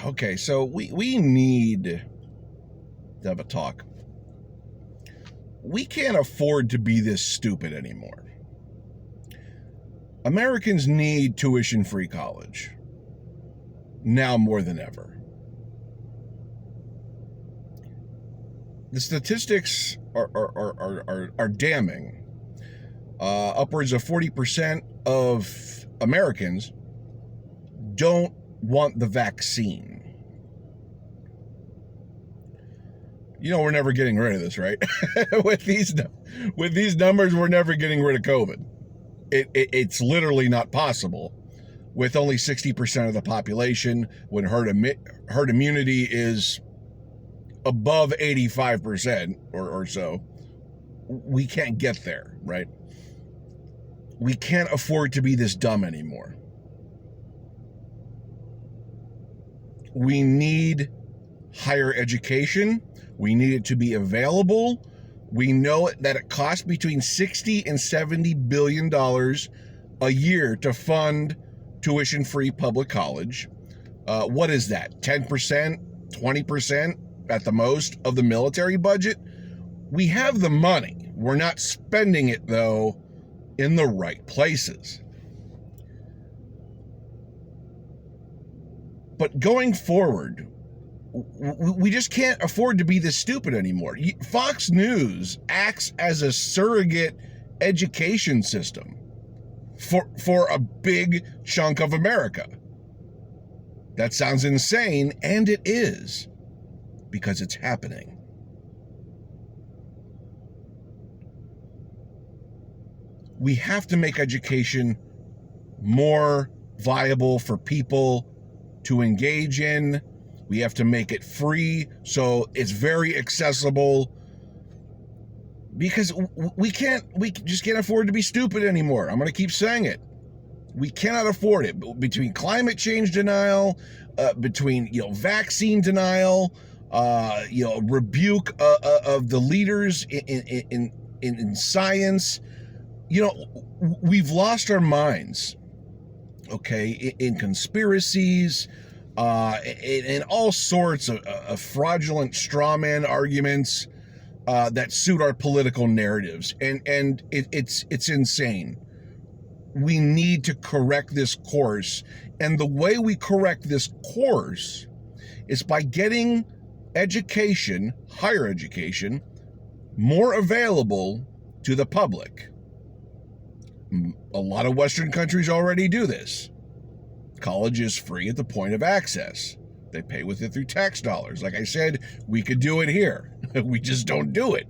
Okay, so we need to have a talk. We can't afford to be this stupid anymore. Americans need tuition-free college now more than ever. The statistics are damning. Upwards of 40% of Americans don't want the vaccine. You know we're never getting rid of this, right? with these numbers, we're never getting rid of COVID. It's literally not possible. With only 60% of the population, when herd immunity is above 85% or so, we can't get there, right? We can't afford to be this dumb anymore. We need higher education. We need it to be available. We know that it costs between $60 and $70 billion a year to fund tuition-free public college. What is that? 10%, 20% at the most of the military budget? We have the money. We're not spending it, though, in the right places. But going forward, we just can't afford to be this stupid anymore. Fox News acts as a surrogate education system for a big chunk of America. That sounds insane, and it is, because it's happening. We have to make education more viable for people to engage in. We have to make it free so it's very accessible, because we just can't afford to be stupid anymore. I'm going to keep saying it. We cannot afford it. Between climate change denial, between vaccine denial, rebuke of the leaders in science, we've lost our minds. Okay, in conspiracies. In all sorts of fraudulent straw man arguments that suit our political narratives, and it's insane. We need to correct this course, and the way we correct this course is by getting education, higher education, more available to the public. A lot of Western countries already do this. College is free at the point of access. They pay with it through tax dollars. Like I said, we could do it here. We just don't do it.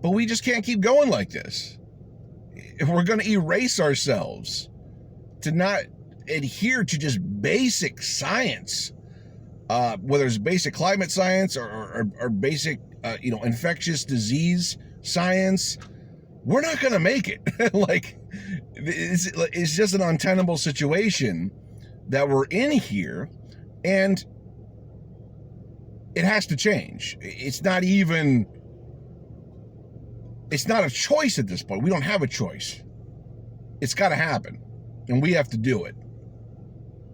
But we just can't keep going like this. If we're going to erase ourselves to not adhere to just basic science, whether it's basic climate science or basic, infectious disease science, we're not going to make it. It's just an untenable situation that we're in here, and it has to change. It's not a choice at this point. We don't have a choice. It's got to happen, and we have to do it.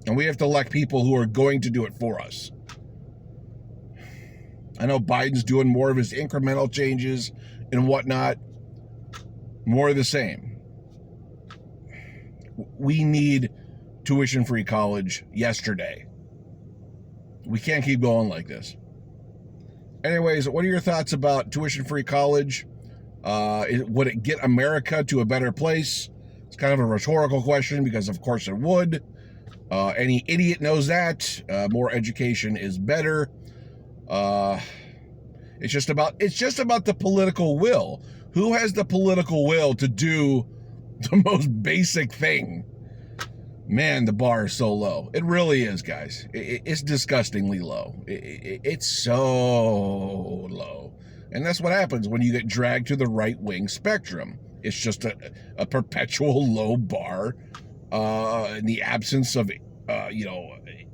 And we have to elect people who are going to do it for us. I know Biden's doing more of his incremental changes and whatnot. More of the same. We need tuition-free college yesterday. We can't keep going like this. Anyways, what are your thoughts about tuition-free college? Would it get America to a better place? It's kind of a rhetorical question, because of course it would. Any idiot knows that. More education is better. It's just about the political will. Who has the political will to do the most basic thing? Man, the bar is so low. It really is, guys. It's disgustingly low. It's so low. And that's what happens when you get dragged to the right-wing spectrum. It's just a perpetual low bar in the absence of,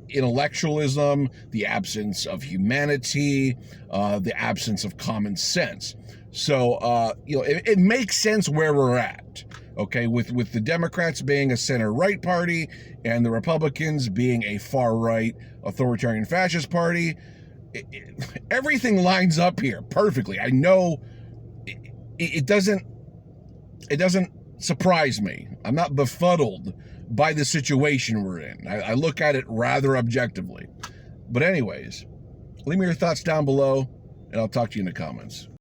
intellectualism, the absence of humanity, the absence of common sense. So, it makes sense where we're at. Okay, with the Democrats being a center-right party and the Republicans being a far-right authoritarian fascist party, everything lines up here perfectly. I know it doesn't surprise me. I'm not befuddled by the situation we're in. I look at it rather objectively. But anyways, leave me your thoughts down below, and I'll talk to you in the comments.